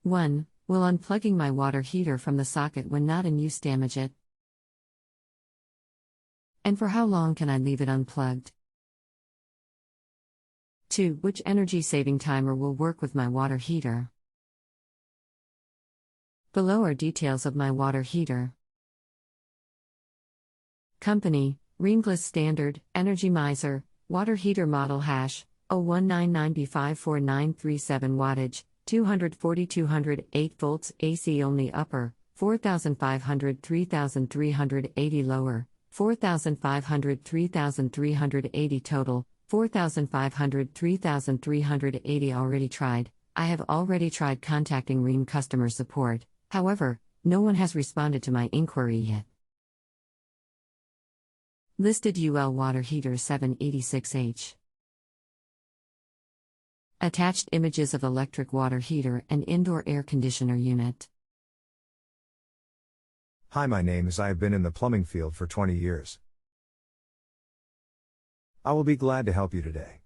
1. Will unplugging my water heater from the socket when not in use damage it? And for how long can I leave it unplugged? 2. Which energy-saving timer will work with my water heater? Below are details of my water heater. Company, Rheemglas Standard, Energy Miser, Water Heater Model Hash, 0199B54937 Wattage, 240-208 volts AC only upper, 4500-3380 lower, 4500-3380 total, 4500-3380 already tried. I have already tried contacting Rheem customer support, however, no one has responded to my inquiry yet. Listed UL water heater 786H. Attached images of electric water heater and indoor air conditioner unit. Hi, my name is I have been in the plumbing field for 20 years. I will be glad to help you today.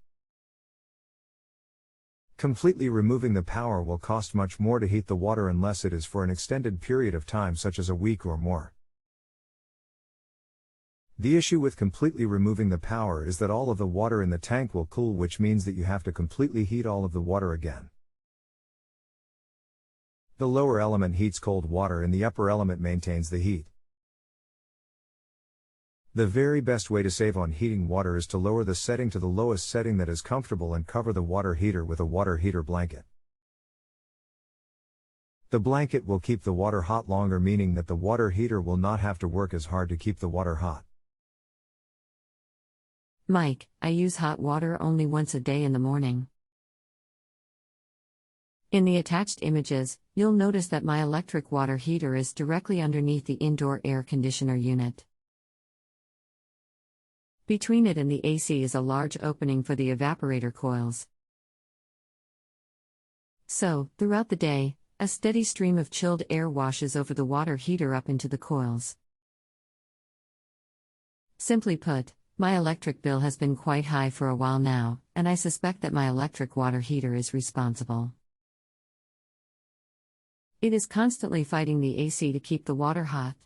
Completely removing the power will cost much more to heat the water unless it is for an extended period of time such as a week or more. The issue with completely removing the power is that all of the water in the tank will cool, which means that you have to completely heat all of the water again. The lower element heats cold water and the upper element maintains the heat. The very best way to save on heating water is to lower the setting to the lowest setting that is comfortable and cover the water heater with a water heater blanket. The blanket will keep the water hot longer, meaning that the water heater will not have to work as hard to keep the water hot. Mike, I use hot water only once a day in the morning. In the attached images, you'll notice that my electric water heater is directly underneath the indoor air conditioner unit. Between it and the AC is a large opening for the evaporator coils. So, throughout the day, a steady stream of chilled air washes over the water heater up into the coils. Simply put, my electric bill has been quite high for a while now, and I suspect that my electric water heater is responsible. It is constantly fighting the AC to keep the water hot.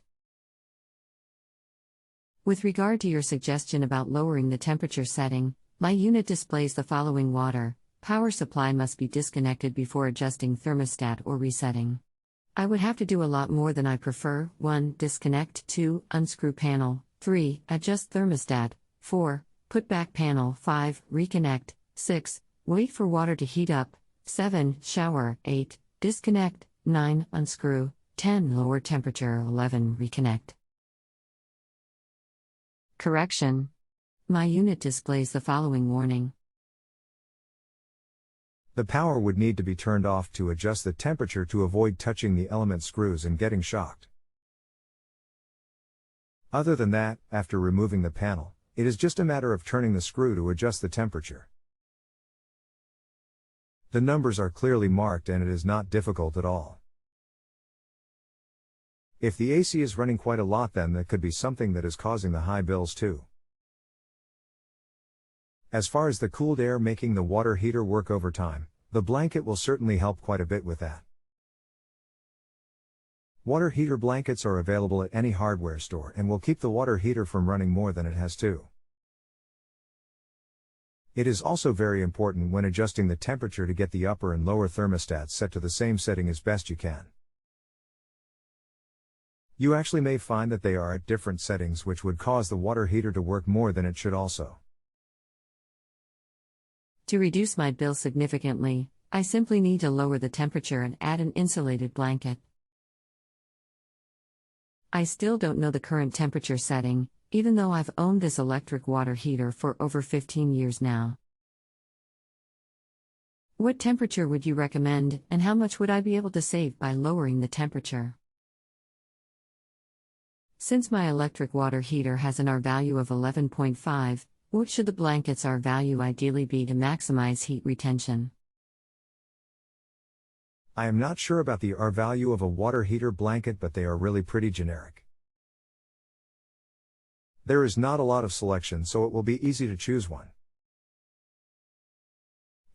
With regard to your suggestion about lowering the temperature setting, my unit displays the following: water, power supply must be disconnected before adjusting thermostat or resetting. I would have to do a lot more than I prefer. 1. Disconnect. 2. Unscrew panel. 3. Adjust thermostat. 4. Put back panel. 5. Reconnect. 6. Wait for water to heat up. 7. Shower. 8. Disconnect. 9. Unscrew. 10. Lower temperature. 11. Reconnect. Correction. My unit displays the following warning. The power would need to be turned off to adjust the temperature to avoid touching the element screws and getting shocked. Other than that, after removing the panel, it is just a matter of turning the screw to adjust the temperature. The numbers are clearly marked and it is not difficult at all. If the AC is running quite a lot, then that could be something that is causing the high bills too. As far as the cooled air making the water heater work over time, the blanket will certainly help quite a bit with that. Water heater blankets are available at any hardware store and will keep the water heater from running more than it has to. It is also very important when adjusting the temperature to get the upper and lower thermostats set to the same setting as best you can. You actually may find that they are at different settings, which would cause the water heater to work more than it should also. To reduce my bill significantly, I simply need to lower the temperature and add an insulated blanket. I still don't know the current temperature setting, even though I've owned this electric water heater for over 15 years now. What temperature would you recommend, and how much would I be able to save by lowering the temperature? Since my electric water heater has an R value of 11.5, what should the blanket's R value ideally be to maximize heat retention? I am not sure about the R value of a water heater blanket, but they are really pretty generic. There is not a lot of selection, so it will be easy to choose one.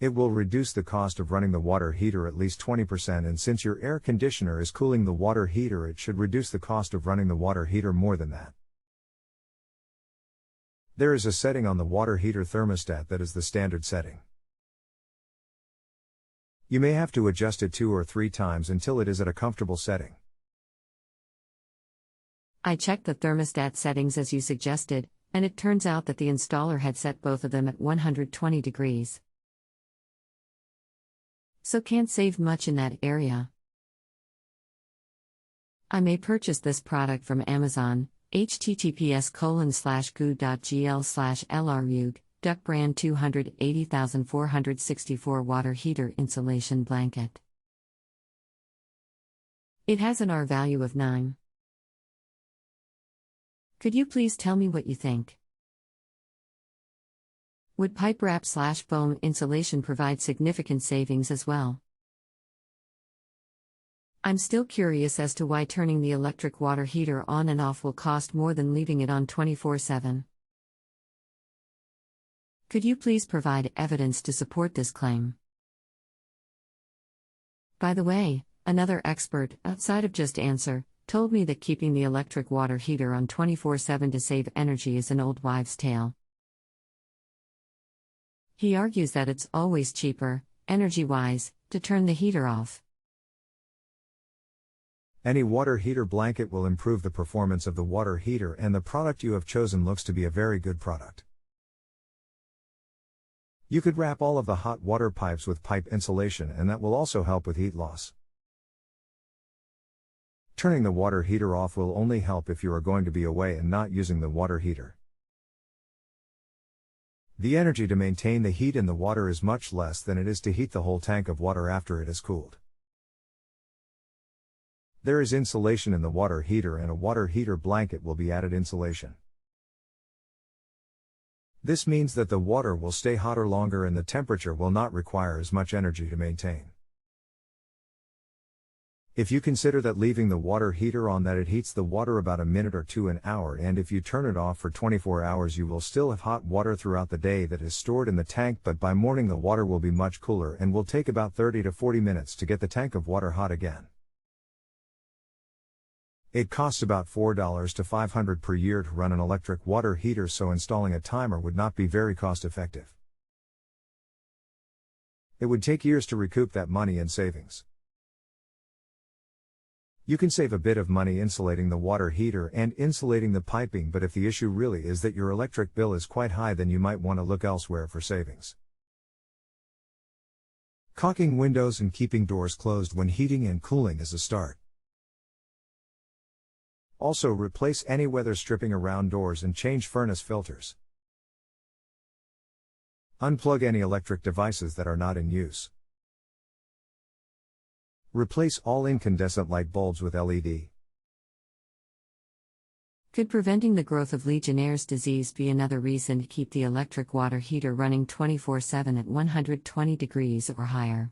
It will reduce the cost of running the water heater at least 20%, and since your air conditioner is cooling the water heater, it should reduce the cost of running the water heater more than that. There is a setting on the water heater thermostat that is the standard setting. You may have to adjust it 2 or 3 times until it is at a comfortable setting. I checked the thermostat settings as you suggested, and it turns out that the installer had set both of them at 120 degrees. So can't save much in that area. I may purchase this product from Amazon, https://goo.gl/lrug, Duck brand 280,464 water heater insulation blanket. It has an R value of 9. Could you please tell me what you think? Would pipe wrap/foam insulation provide significant savings as well? I'm still curious as to why turning the electric water heater on and off will cost more than leaving it on 24/7. Could you please provide evidence to support this claim? By the way, another expert, outside of JustAnswer, told me that keeping the electric water heater on 24/7 to save energy is an old wives' tale. He argues that it's always cheaper, energy-wise, to turn the heater off. Any water heater blanket will improve the performance of the water heater, and the product you have chosen looks to be a very good product. You could wrap all of the hot water pipes with pipe insulation, and that will also help with heat loss. Turning the water heater off will only help if you are going to be away and not using the water heater. The energy to maintain the heat in the water is much less than it is to heat the whole tank of water after it is cooled. There is insulation in the water heater, and a water heater blanket will be added insulation. This means that the water will stay hotter longer and the temperature will not require as much energy to maintain. If you consider that leaving the water heater on, that it heats the water about a minute or 2 an hour, and if you turn it off for 24 hours, you will still have hot water throughout the day that is stored in the tank, but by morning the water will be much cooler and will take about 30 to 40 minutes to get the tank of water hot again. It costs about $4 to $500 per year to run an electric water heater, so installing a timer would not be very cost effective. It would take years to recoup that money in savings. You can save a bit of money insulating the water heater and insulating the piping, but if the issue really is that your electric bill is quite high, then you might want to look elsewhere for savings. Caulking windows and keeping doors closed when heating and cooling is a start. Also, replace any weather stripping around doors and change furnace filters. Unplug any electric devices that are not in use. Replace all incandescent light bulbs with LED. Could preventing the growth of Legionnaire's disease be another reason to keep the electric water heater running 24/7 at 120 degrees or higher?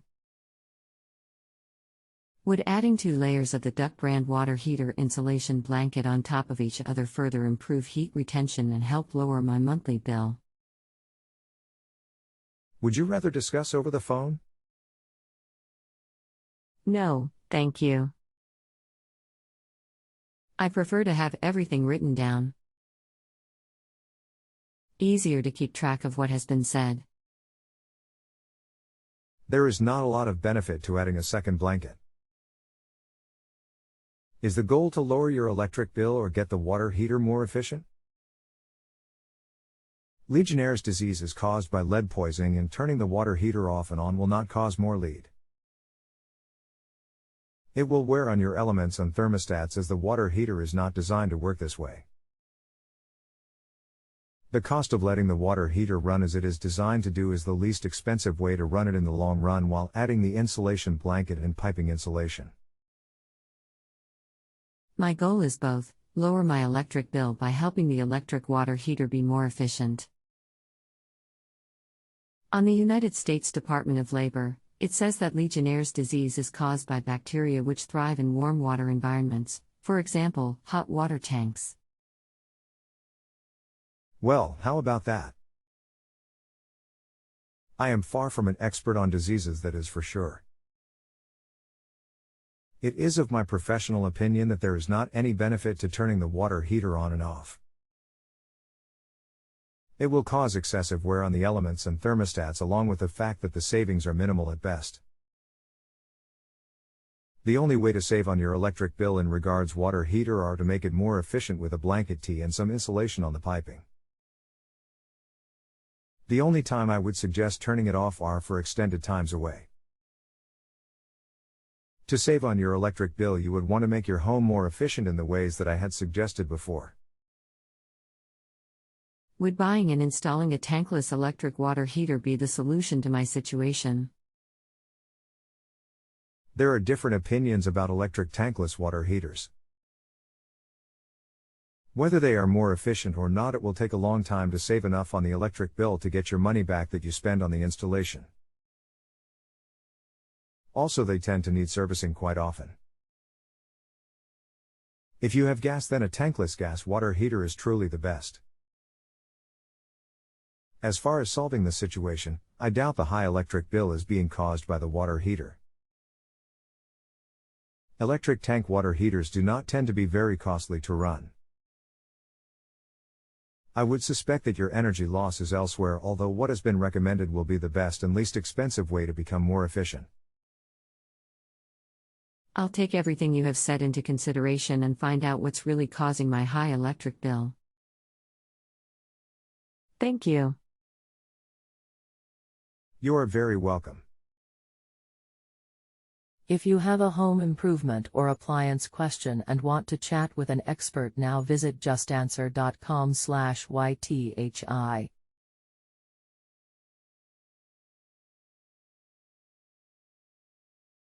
Would adding 2 layers of the Duck brand water heater insulation blanket on top of each other further improve heat retention and help lower my monthly bill? Would you rather discuss over the phone? No, thank you. I prefer to have everything written down. Easier to keep track of what has been said. There is not a lot of benefit to adding a second blanket. Is the goal to lower your electric bill or get the water heater more efficient? Legionnaire's disease is caused by lead poisoning, and turning the water heater off and on will not cause more lead. It will wear on your elements and thermostats, as the water heater is not designed to work this way. The cost of letting the water heater run as it is designed to do is the least expensive way to run it in the long run, while adding the insulation blanket and piping insulation. My goal is both: lower my electric bill by helping the electric water heater be more efficient. On the United States Department of Labor, it says that Legionnaire's disease is caused by bacteria which thrive in warm water environments, for example, hot water tanks. Well, how about that? I am far from an expert on diseases, that is for sure. It is of my professional opinion that there is not any benefit to turning the water heater on and off. It will cause excessive wear on the elements and thermostats, along with the fact that the savings are minimal at best. The only way to save on your electric bill in regards water heater are to make it more efficient with a blanket tee and some insulation on the piping. The only time I would suggest turning it off are for extended times away. To save on your electric bill, you would want to make your home more efficient in the ways that I had suggested before. Would buying and installing a tankless electric water heater be the solution to my situation? There are different opinions about electric tankless water heaters. Whether they are more efficient or not, it will take a long time to save enough on the electric bill to get your money back that you spend on the installation. Also, they tend to need servicing quite often. If you have gas, then a tankless gas water heater is truly the best. As far as solving the situation, I doubt the high electric bill is being caused by the water heater. Electric tank water heaters do not tend to be very costly to run. I would suspect that your energy loss is elsewhere, although what has been recommended will be the best and least expensive way to become more efficient. I'll take everything you have said into consideration and find out what's really causing my high electric bill. Thank you. You are very welcome. If you have a home improvement or appliance question and want to chat with an expert, now visit JustAnswer.com/YTHI.